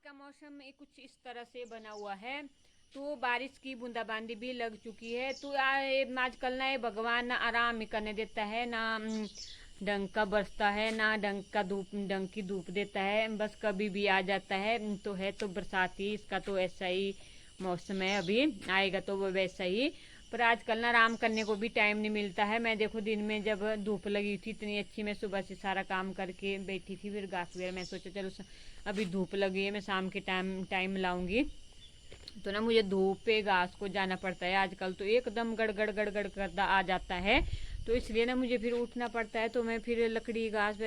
का मौसम कुछ इस तरह से बना हुआ है। तो बारिश की बूंदाबांदी भी लग चुकी है। तो आजकल ना ये भगवान ना आराम ही करने देता है, ना ढंग का बरसता है, ना ढंग की धूप देता है। बस कभी भी आ जाता है। तो है तो बरसाती, इसका तो ऐसा ही मौसम है। अभी आएगा तो वो वैसा ही। पर आजकल ना आराम करने को भी टाइम नहीं मिलता है। मैं देखो दिन में जब धूप लगी थी इतनी अच्छी, मैं सुबह से सारा काम करके बैठी थी, फिर घास वगैरह मैं सोचा चलो अभी धूप लगी है, मैं शाम के टाइम टाइम लाऊंगी। तो ना मुझे धूप पे घास को जाना पड़ता है। आजकल तो एकदम गड़गड़ गड़गड़ करता आ जाता है। तो इसलिए ना मुझे फिर उठना पड़ता है। तो मैं फिर लकड़ी घास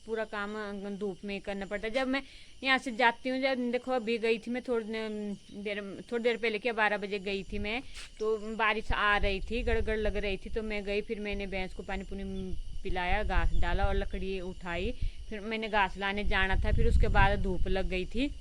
पूरा काम धूप में करना पड़ता है। जब मैं यहाँ से जाती हूँ, जब देखो अभी गई थी मैं थोड़ी देर पहले, क्या 12 बजे गई थी मैं। तो बारिश आ रही थी, गड़गड़ लग रही थी। तो मैं गई, फिर मैंने भैंस को पानी पुनी पिलाया, घास डाला और लकड़ी उठाई। फिर मैंने घास लाने जाना था। फिर उसके बाद धूप लग गई थी।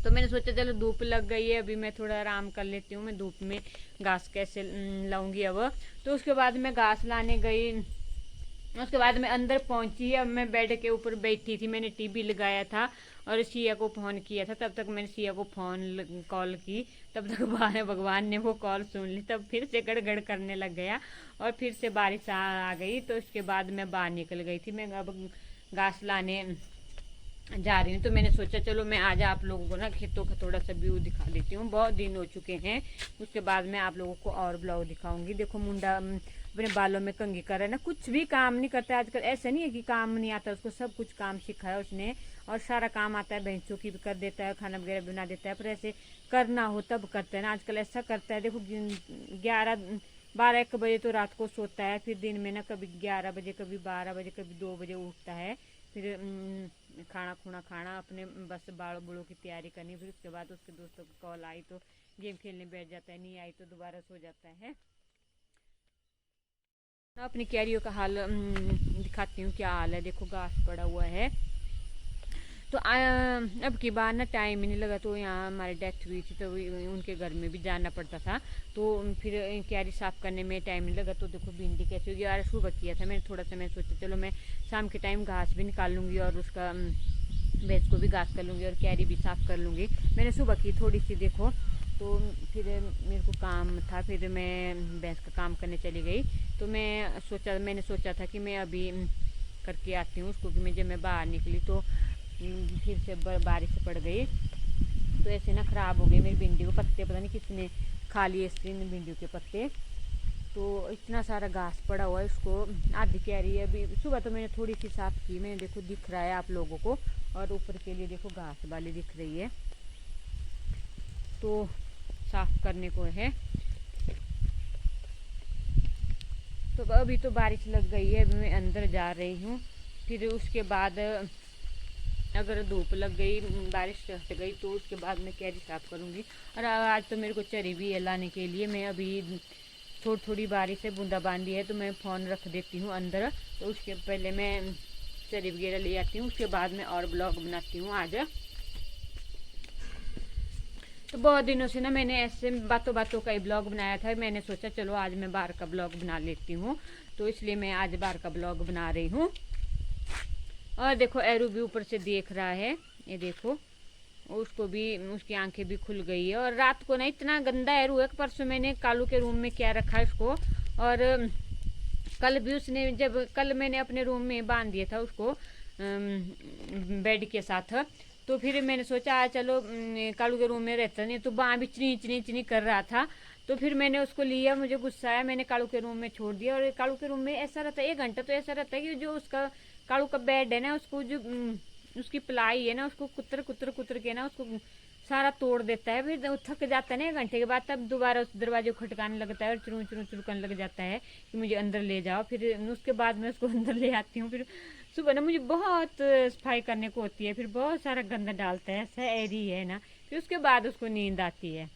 तो मैंने सोचा चलो धूप लग गई है, अभी मैं थोड़ा आराम कर लेती हूँ, मैं धूप में घास कैसे लाऊंगी अब। तो उसके बाद मैं घास लाने गई। उसके बाद मैं अंदर पहुंची। अब मैं बेड के ऊपर बैठी थी, मैंने टीवी लगाया था और सिया को फ़ोन किया था। तब तक मैंने सिया को फ़ोन कॉल की, तब तक भगवान ने वो कॉल सुन ली। तब फिर से गड़गड़ करने लग गया और फिर से बारिश आ गई। तो उसके बाद मैं बाहर निकल गई थी। मैं अब घास लाने जा रही हूँ। तो मैंने सोचा चलो मैं आज आप लोगों को ना खेतों का थोड़ा सा व्यू दिखा देती हूँ। बहुत दिन हो चुके हैं। उसके बाद मैं आप लोगों को और ब्लॉग दिखाऊंगी। देखो मुंडा अपने बालों में कंघी कर रहा है ना, कुछ भी काम नहीं करता है आजकल। ऐसा नहीं है कि काम नहीं आता उसको, सब कुछ काम सीखा है उसने और सारा काम आता है। भैंसों की भी कर देता है, खाना वगैरह बना देता है। पर ऐसे करना हो तब करता है ना, आजकल ऐसा करता है। देखो 11-12-1 बजे तो रात को सोता है, फिर दिन में ना कभी 11 बजे, कभी 12 बजे, कभी 2 बजे उठता है। फिर खाना खुना खाना, अपने बस बाल बुड़ों की तैयारी करनी। फिर उसके बाद उसके दोस्तों की कॉल आई तो गेम खेलने बैठ जाता है, नहीं आई तो दोबारा सो जाता है। अपनी कैरियों का हाल दिखाती हूँ क्या हाल है। देखो घास पड़ा हुआ है। तो अब की बार ना टाइम ही नहीं लगा। तो यहाँ हमारी डेथ हुई थी, तो उनके घर में भी जाना पड़ता था। तो फिर क्यारी साफ़ करने में टाइम नहीं लगा। तो देखो भिंडी कैसे होगी यार, सुबह किया था मैंने थोड़ा सा। मैं सोचा चलो मैं शाम के टाइम घास भी निकाल लूँगी और उसका भैंस को भी घास कर लूँगी और क्यारी भी साफ़ कर लूँगी। मैंने सुबह की थोड़ी सी देखो। तो फिर मेरे को काम था, फिर मैं भैंस का काम करने चली गई। तो मैंने सोचा था कि मैं अभी करके आती हूँ उसको। कि जब मैं बाहर निकली तो फिर से बारिश पड़ गई। तो ऐसे ना ख़राब हो गई मेरी भिंडी को पत्ते, पता नहीं किसने खा लिए इसके भिंडियों के पत्ते। तो इतना सारा घास पड़ा हुआ है, उसको आधी क्यारी है। अभी सुबह तो मैंने थोड़ी सी साफ़ की, मैंने देखो दिख रहा है आप लोगों को। और ऊपर के लिए देखो घास वाली दिख रही है, तो साफ़ करने को है। तो अभी तो बारिश लग गई है, अभी मैं अंदर जा रही हूँ। फिर उसके बाद अगर धूप लग गई, बारिश हट गई, तो उसके बाद मैं कैरी साफ़ करूँगी। और आज तो मेरे को चरी भी है लाने के लिए। मैं अभी थोड़ी थोड़ी बारिश है, बूंदाबांदी है, तो मैं फ़ोन रख देती हूँ अंदर। तो उसके पहले मैं चरी वगैरह ले आती हूँ, उसके बाद मैं और ब्लॉग बनाती हूँ आज। तो बहुत दिनों से ना मैंने ऐसे बातों बातों का ही ब्लॉग बनाया था। मैंने सोचा चलो आज मैं बाहर का ब्लॉग बना लेती हूँ। तो इसलिए मैं आज बाहर का ब्लॉग बना रही हूँ। और देखो एरू भी ऊपर से देख रहा है, ये देखो उसको भी, उसकी आंखें भी खुल गई है। और रात को ना इतना गंदा एरू है। परसों मैंने कालू के रूम में क्या रखा इसको, और कल भी उसने, जब कल मैंने अपने रूम में बांध दिया था उसको बेड के साथ। तो फिर मैंने सोचा चलो कालू के रूम में रहता नहीं, तो बाँ भी चिनी चिनी चिनी कर रहा था। तो फिर मैंने उसको लिया, मुझे गुस्सा आया, मैंने कालू के रूम में छोड़ दिया। और कालू के रूम में ऐसा रहता है 1 घंटा तो ऐसा रहता है कि जो उसका कालू का बेड है ना, उसको जो उसकी प्लाई है ना, उसको कुतर कुतर कुतर के ना उसको सारा तोड़ देता है। फिर थक जाता है ना 1 घंटे के बाद, तब दोबारा उस दरवाजे को खटकाने लगता है और चुरू चुरू चुरू करने लग जाता है कि मुझे अंदर ले जाओ। फिर उसके बाद मैं उसको अंदर ले आती हूँ। फिर सुबह ना मुझे बहुत सफाई करने को होती है, फिर बहुत सारा गंदा डालता है, ऐसा एरी है ना। फिर उसके बाद उसको नींद आती है।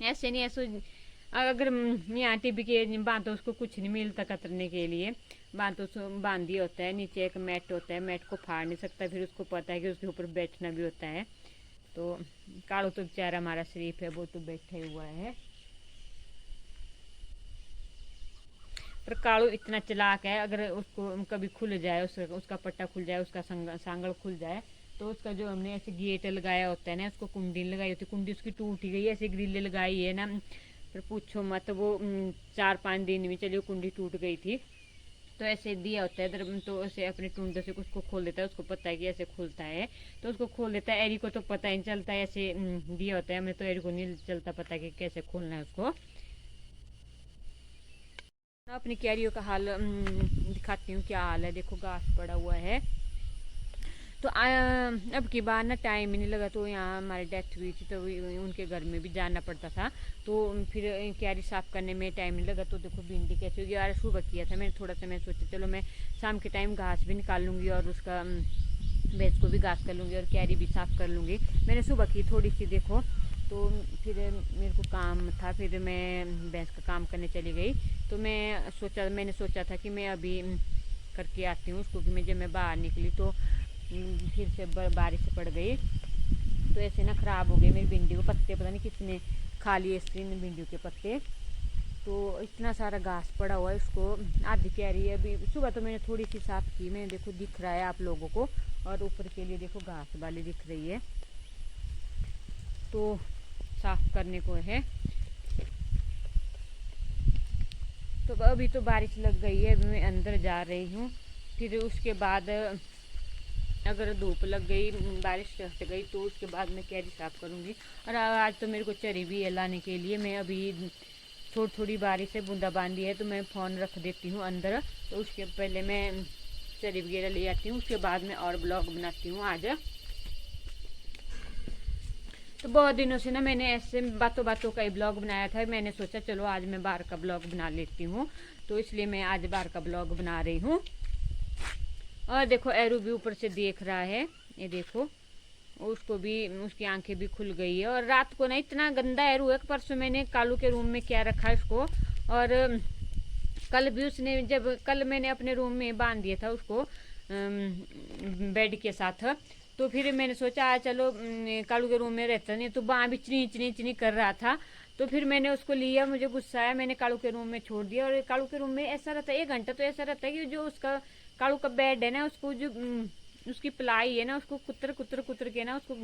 ऐसे नहीं, ऐसे अगर यहाँ टीबी के बांधो उसको कुछ नहीं मिलता कतरने के लिए। बांधो बांध दिया होता है, नीचे एक मैट होता है, मैट को फाड़ नहीं सकता। फिर उसको पता है कि उसके ऊपर बैठना भी होता है। तो कालू तो बेचारा हमारा शरीफ है, वो तो बैठा ही हुआ है। पर कालू इतना चालाक है, अगर उसको कभी खुल जाए, उसका पट्टा खुल जाए, उसका सांगड़ खुल जाए, तो उसका जो हमने ऐसे गेट लगाया होता है ना, उसको कुंडी लगाई होती है, कुंडी उसकी टूट गई, ऐसे ग्रिल लगाई है ना, पर पूछो मत। वो 4-5 दिन में चलिए कुंडी टूट गई थी। तो ऐसे दिया होता है इधर, तो ऐसे अपने टूंडे से उसको खोल देता है, उसको पता है कि ऐसे खुलता है, तो उसको खोल देता है। एरी को तो पता ही नहीं चलता है, ऐसे दिया होता है हमें, तो एरी को नहीं चलता पता कि कैसे खोलना है उसको। अपनी कैरियों का हाल दिखाती हूँ, क्या हाल है। देखो घास पड़ा हुआ है। तो अब की बार ना टाइम ही नहीं लगा, तो यहाँ हमारी डेथ हुई थी, तो उनके घर में भी जाना पड़ता था, तो फिर क्यारी साफ़ करने में टाइम नहीं लगा। तो देखो भिंडी कैसे होगी यार, सुबह किया था मैंने थोड़ा सा, मैं सोचा चलो मैं शाम के टाइम घास भी निकाल लूँगी और उसका भैंस को भी घास कर लूँगी और क्यारी भी साफ़ कर लूँगी। मैंने सुबह की थोड़ी सी, देखो। तो फिर मेरे को काम था, फिर मैं भैंस का काम करने चली गई। तो मैंने सोचा था कि मैं अभी करके आती हूँ उसको, कि जब मैं बाहर निकली तो फिर से बारिश पड़ गई, तो ऐसे ना ख़राब हो गए मेरी भिंडी को पत्ते, पता नहीं किसने खा लिए इसके भिंडियों के पत्ते। तो इतना सारा घास पड़ा हुआ है, उसको आधी क्यारी है अभी। सुबह तो मैंने थोड़ी सी साफ़ की, मैंने देखो दिख रहा है आप लोगों को, और ऊपर के लिए देखो घास वाली दिख रही है, तो साफ़ करने को है। तो अभी तो बारिश लग गई है, अभी मैं अंदर जा रही हूँ। फिर उसके बाद अगर धूप लग गई, बारिश हट गई, तो उसके बाद मैं कैरी साफ़ करूँगी। और आज तो मेरे को चरी भी है लाने के लिए। मैं अभी थोड़ी थोड़ी बारिश है, बूंदाबांदी है, तो मैं फ़ोन रख देती हूँ अंदर, तो उसके पहले मैं चरी वगैरह ले आती हूँ, उसके बाद मैं और ब्लॉग बनाती हूँ आज। तो बहुत दिनों से ना मैंने ऐसे बातों बातों का ही ब्लॉग बनाया था, मैंने सोचा चलो आज मैं बाहर का ब्लॉग बना लेती हूँ, तो इसलिए मैं आज बाहर का ब्लॉग बना रही हूँ। और देखो एरू भी ऊपर से देख रहा है, ये देखो, उसको भी, उसकी आंखें भी खुल गई है। और रात को ना इतना गंदा एरू है, परसों मैंने कालू के रूम में क्या रखा इसको, और कल भी उसने, जब कल मैंने अपने रूम में बांध दिया था उसको बेड के साथ, तो फिर मैंने सोचा चलो कालू के रूम में रहता नहीं, तो बाँ भी इचनी इचनी इचनी कर रहा था, तो फिर मैंने उसको लिया, मुझे गुस्सा आया, मैंने कालू के रूम में छोड़ दिया। और कालू के रूम में ऐसा रहता है 1 घंटा, तो ऐसा रहता है कि जो उसका कालू का बेड है ना, उसको जो उसकी प्लाई है ना, उसको कुतर कुतर कुतर के ना उसको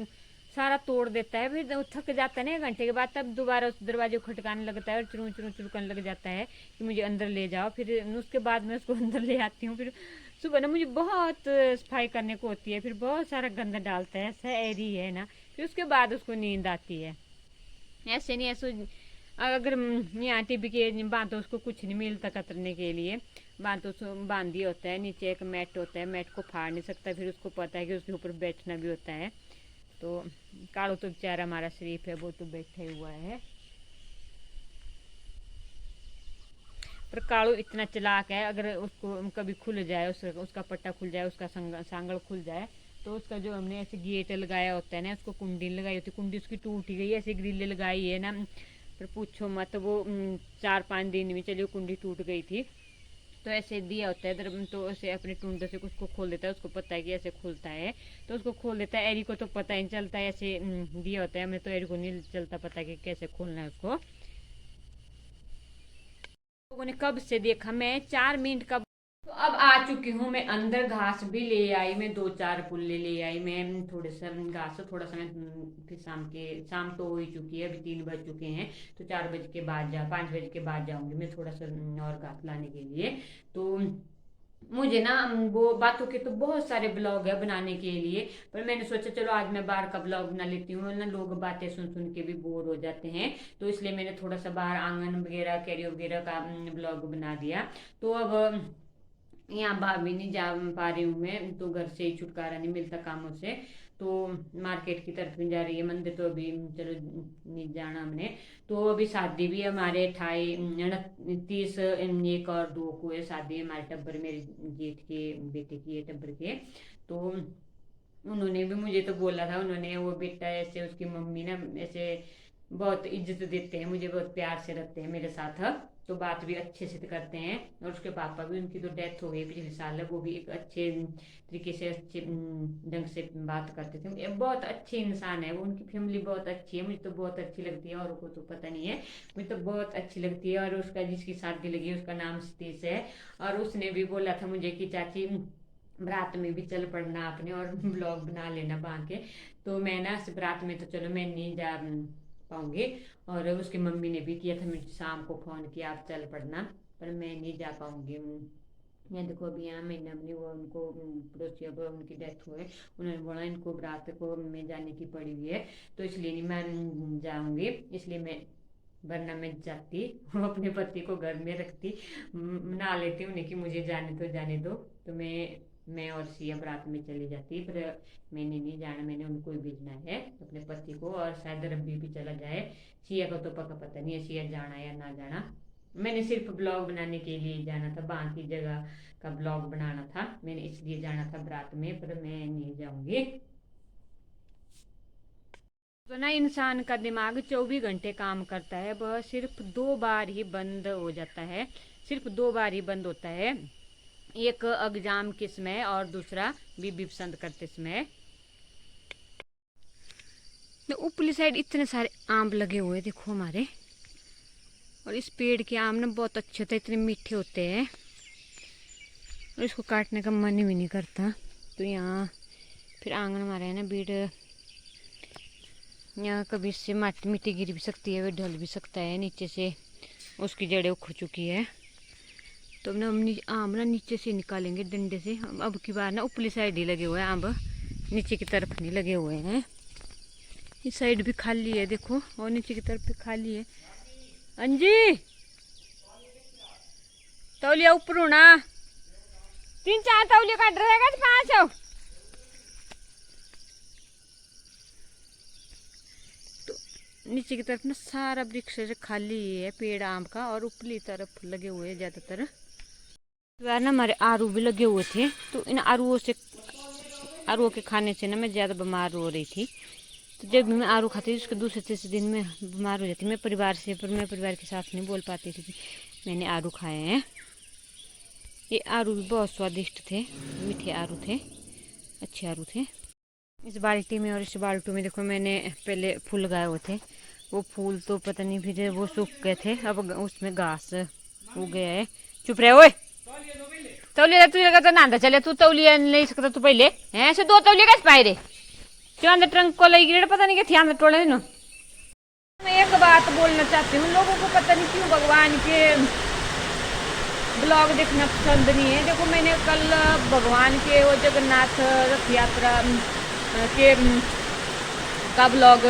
सारा तोड़ देता है। फिर थक जाता है ना 1 घंटे के बाद, तब दोबारा उस दरवाजे को खटकाने लगता है और चुरू चुरू चुरू करने लग जाता है कि मुझे अंदर ले जाओ। फिर उसके बाद मैं उसको अंदर ले आती हूँ। फिर सुबह ना मुझे बहुत सफाई करने को होती है, फिर बहुत सारा गंदा डालता है, ऐसा एरी है ना, फिर उसके बाद उसको नींद आती है। ऐसे नहीं, ऐसे अगर यहाँ टीबी के बांधो, उसको कुछ नहीं मिलता कतरने के लिए, बांधो बांध दिया होता है, नीचे एक मैट होता है, मैट को फाड़ नहीं सकता, फिर उसको पता है कि उसके ऊपर बैठना भी होता है। तो कालू तो बेचारा हमारा शरीफ है, वो तो बैठा ही हुआ है। पर कालू इतना चालाक है, अगर उसको कभी खुल जाए, उसका पट्टा खुल जाए, उसका सांगड़ खुल जाए, तो उसका जो हमने ऐसे गेट लगाया होता है ना, उसको कुंडी लगाई होती है, कुंडी उसकी टूट गई, ऐसे ग्रिल लगाई है ना, पर पूछो मत। वो 4-5 दिन में चलिए कुंडी टूट गई थी, तो ऐसे दिया होता है इधर, तो ऐसे अपने टूंडे से उसको खोल देता है, उसको पता है कि ऐसे खुलता है, तो उसको खोल देता है। एरी को तो पता ही नहीं चलता है, ऐसे दिया होता है हमें, तो एरी को नहीं चलता पता कि कैसे खोलना है उसको। लोगों ने कब से देखा, मैं 4 मिनट का। तो अब आ चुकी हूँ मैं अंदर, घास भी ले आई मैं, 2-4 पुल्ले ले आई मैं, थोड़े सा घास, थोड़ा सा मैं फिर शाम तो हो ही चुकी है, अभी 3 बज चुके हैं, तो 4 बजे के बाद 5 बजे के बाद जाऊंगी मैं थोड़ा सा और घास लाने के लिए। तो मुझे ना वो बातों के तो बहुत सारे ब्लॉग है बनाने के लिए, पर मैंने सोचा चलो आज मैं बाहर का ब्लॉग बना लेती हूँ ना, लोग बातें सुन सुन के भी बोर हो जाते हैं, तो इसलिए मैंने थोड़ा सा बाहर आंगन वगैरह कैरियर वगैरह का ब्लॉग बना दिया। तो अब यहाँ भाभी नहीं जा पा रही हूँ मैं, तो घर से ही छुटकारा नहीं मिलता कामों से, तो मार्केट की तरफ भी जा रही है, मंदिर तो अभी चलो नहीं जाना हमने। तो अभी शादी भी है हमारे 28 29 1 और 2 को है शादी है हमारे टब्बर, मेरे जेठ के बेटे की है टब्बर के। तो उन्होंने भी मुझे तो बोला था, उन्होंने, वो बेटा ऐसे उसकी मम्मी ना ऐसे बहुत इज्जत देते हैं मुझे, बहुत प्यार से रखते हैं मेरे साथ, तो बात भी अच्छे से करते हैं। और उसके पापा भी, उनकी तो डेथ हो गई पिछले साल, वो भी एक अच्छे तरीके से, अच्छे ढंग से बात करते थे, बहुत अच्छे इंसान है वो, उनकी फैमिली बहुत अच्छी है, मुझे तो बहुत अच्छी लगती है, और को तो पता नहीं है, मुझे तो बहुत अच्छी लगती है। और उसका जिसकी शादी लगी उसका नाम सतीश है, और उसने भी बोला था मुझे कि चाची बारात में भी चल पड़ना आपने और ब्लॉग बना लेना वहाँ के। तो मैं ना बारात में तो चलो मैं नहीं जा पाऊंगी। और उसकी मम्मी ने भी किया था, मुझे शाम को फोन किया आप चल पड़ना, पर मैं नहीं जा पाऊंगी। मैं देखो अभी यहाँ मैंने अपनी वो उनको पड़ोसी अब उनकी डेथ हुई, उन्होंने बोला इनको बारात को में जाने की पड़ी हुई है, तो इसलिए नहीं मैं जाऊंगी, इसलिए मैं, वरना मैं जाती वो अपने पति को घर में रखती, मना लेती उन्हें कि मुझे जाने दो। तो मैं और सिया बारात में चली जाती, पर मैंने नहीं जाना, मैंने उनको ही भेजना है अपने पति को, और शायद रब्बी भी चला जाए। सिया का तो पक्का पता नहीं है सिया जाना या ना जाना। मैंने सिर्फ ब्लॉग बनाने के लिए जाना था, बाकी जगह का ब्लॉग बनाना था, मैंने इसलिए जाना था बारात में, पर मैं नहीं जाऊंगी। तो ना इंसान का दिमाग 24 घंटे काम करता है, वह सिर्फ 2 बार ही बंद हो जाता है, सिर्फ 2 बार ही बंद होता है, एक एग्जाम के समय और दूसरा बीबी पसंद करते समय। तो ऊपरली साइड इतने सारे आम लगे हुए देखो हमारे, और इस पेड़ के आम ना बहुत अच्छे होते हैं, इतने मीठे होते हैं, और इसको काटने का मन भी नहीं करता। तो यहाँ फिर आंगन हमारा है ना बीड़, यहाँ कभी इससे मिट्टी गिर भी सकती है, वे ढल भी सकता है नीचे से, उसकी जड़ें उखड़ चुकी है। तो ना हम आम ना नीचे से निकालेंगे डंडे से, हम अब की बार ना ऊपरली साइड ही लगे हुए हैं आम, नीचे की तरफ नहीं लगे हुए हैं। इस साइड भी खाली है देखो, और नीचे की तरफ भी खाली है। अंजी तौलिया ऊपर होना, 3-4 तौलिया काट रहेगा तो 5। तो नीचे की तरफ ना सारा वृक्ष खाली है पेड़ आम का, और ऊपरली तरफ लगे हुए हैं ज्यादातर। वह ना हमारे आरू भी लगे हुए थे, तो इन आरुओं के खाने से ना मैं ज़्यादा बीमार हो रही थी। तो जब भी मैं आरू खाती थी उसके दूसरे तीसरे दिन में बीमार हो जाती मैं परिवार से, पर मैं परिवार के साथ नहीं बोल पाती थी कि मैंने आरू खाए हैं। ये आरू भी बहुत स्वादिष्ट थे, मीठे आरू थे, अच्छे आरू थे। इस बाल्टी में और इस बाल्टू में देखो मैंने पहले फूल लगाए हुए थे, वो फूल तो पता नहीं फिर वो सूख गए थे, अब उसमें घास उग गया है। चुप रहे ओए, तौलिया तुझे लगा तो ना चले, तू तौलिया नहीं सकता तू पहले हैं, ऐसे 2 तौलिया कैसे पाए रे, जो अंदर ट्रंक को लगी गिरे पता नहीं क्या थी अंदर टोले ना। मैं एक बात बोलना चाहती हूँ, लोगों को पता नहीं क्यों भगवान के ब्लॉग देखना पसंद नहीं है। देखो मैंने कल भगवान के वो जगन्नाथ रथ यात्रा के का ब्लॉग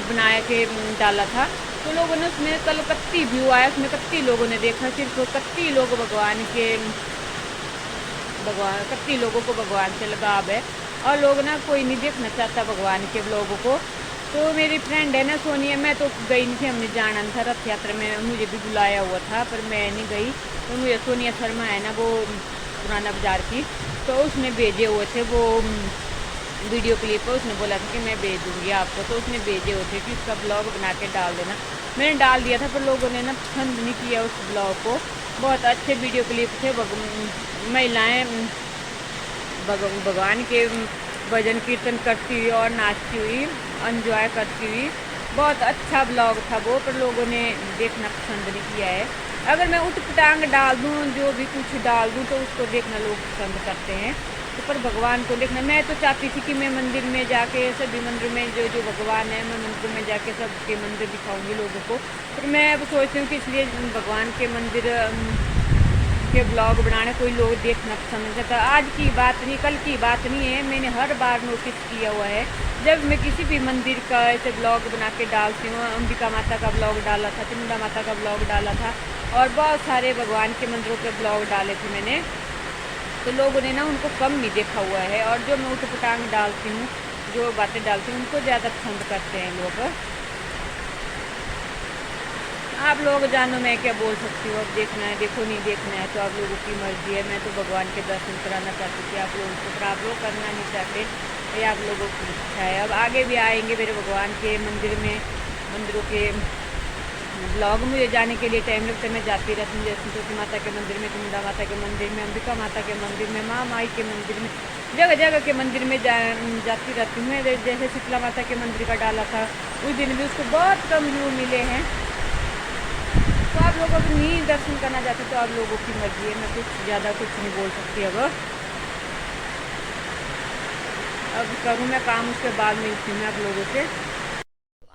बनाया के डाला था, तो लोगों ने उसमें कल 31 व्यू आया, उसमें 31 लोगों ने देखा, सिर्फ 31 लोग कत्ती लोगों को भगवान से लगाव है, और लोग ना कोई नहीं देखना चाहता भगवान के ब्लॉगों को। तो मेरी फ्रेंड है ना सोनिया, मैं तो गई नहीं थी, हमने जाना था रथ यात्रा में, मुझे भी बुलाया हुआ था पर मैं नहीं गई। तो मुझे सोनिया शर्मा है ना वो पुराना बाजार की, तो उसने भेजे हुए थे वो वीडियो क्लिप, उसने बोला था कि मैं भेज दूँगी आपको, तो उसने भेजे हुए थे कि उसका ब्लॉग बना के डाल देना। मैंने डाल दिया था पर लोगों ने ना पसंद नहीं किया उस ब्लॉग को। बहुत अच्छे वीडियो क्लिप थे, महिलाएं भगवान के भजन कीर्तन करती हुई और नाचती हुई, एंजॉय करती हुई, बहुत अच्छा ब्लॉग था वो, पर लोगों ने देखना पसंद नहीं किया है। अगर मैं उठपटांग डाल दूँ, जो भी कुछ डाल दूँ, तो उसको देखना लोग पसंद करते हैं, तो पर भगवान को देखना, मैं तो चाहती थी कि मैं मंदिर में जाके सभी मंदिर में जो जो भगवान है, मैं मंदिर में जाके सबके मंदिर दिखाऊंगी लोगों को। फिर मैं अब सोचती हूँ कि इसलिए भगवान के मंदिर के ब्लॉग बनाने कोई लोग देखना पसंद नहीं करता। आज की बात नहीं, कल की बात नहीं है, मैंने हर बार नोटिस किया हुआ है, जब मैं किसी भी मंदिर का ऐसे ब्लॉग बना के डालती हूँ, अंबिका माता का ब्लॉग डाला था, चामुंडा माता का ब्लॉग डाला था, और बहुत सारे भगवान के मंदिरों के ब्लॉग डाले थे मैंने, तो लोगों ने ना उनको कम नहीं देखा हुआ है, और जो मैं उठपटांग डालती हूँ, जो बातें डालती हूँ, उनको ज़्यादा पसंद करते हैं लोग। आप लोग जानो मैं क्या बोल सकती हूँ, अब देखना है देखो, नहीं देखना है तो आप लोगों की मर्जी है। मैं तो भगवान के दर्शन कराना चाहती थी आप लोगों को, पर आप लोग करना नहीं चाहते, ये आप लोगों की इच्छा है। अब आगे भी आएंगे मेरे भगवान के मंदिरों के ब्लॉग। मुझे जाने के लिए टाइम लगता है, मैं जाती रहती हूँ, जैसे तुलसी माता के मंदिर में, चामुंडा माता के मंदिर में, अंबिका माता के मंदिर में, माँ माई के मंदिर में, जगह जगह के मंदिर में जाती रहती हूँ। जैसे शीतला माता के मंदिर का डाला था, उस दिन भी उसको बहुत कम व्यू मिले हैं। तो आप लोग अगर नहीं दर्शन करना चाहते तो आप लोगों की मर्जी है, मैं कुछ ज़्यादा कुछ नहीं बोल सकती। अब अब करूँ मैं काम, उसके बाद मिलती हूँ मैं आप लोगों से।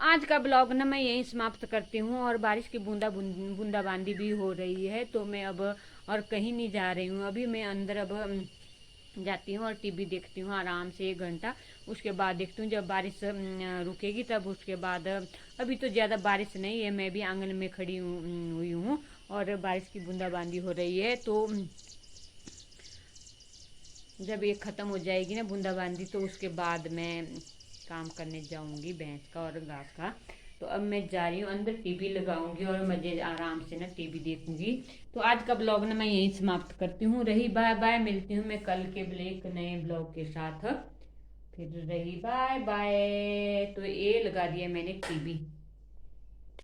आज का ब्लॉग ना मैं यहीं समाप्त करती हूँ। और बारिश की बूंदाबांदी भी हो रही है, तो मैं अब और कहीं नहीं जा रही हूँ। अभी मैं अंदर अब जाती हूँ और टीवी देखती हूँ आराम से 1 घंटा। उसके बाद देखती हूँ जब बारिश रुकेगी तब उसके बाद। अभी तो ज़्यादा बारिश नहीं है, मैं भी आंगन में खड़ी हुई हूँ और बारिश की बूंदाबांदी हो रही है। तो जब ये ख़त्म हो जाएगी ना बूंदाबांदी, तो उसके बाद मैं काम करने जाऊंगी भैंस का और घास का। तो अब मैं जा रही हूँ अंदर, टीवी लगाऊंगी और मजे आराम से ना टीवी देखूंगी। तो आज का ब्लॉग ना मैं यहीं समाप्त करती हूँ। रही बाय बाय, मिलती हूँ मैं कल के एक नए ब्लॉग के साथ। फिर रही बाय बाय। तो ये लगा दिया मैंने टीवी।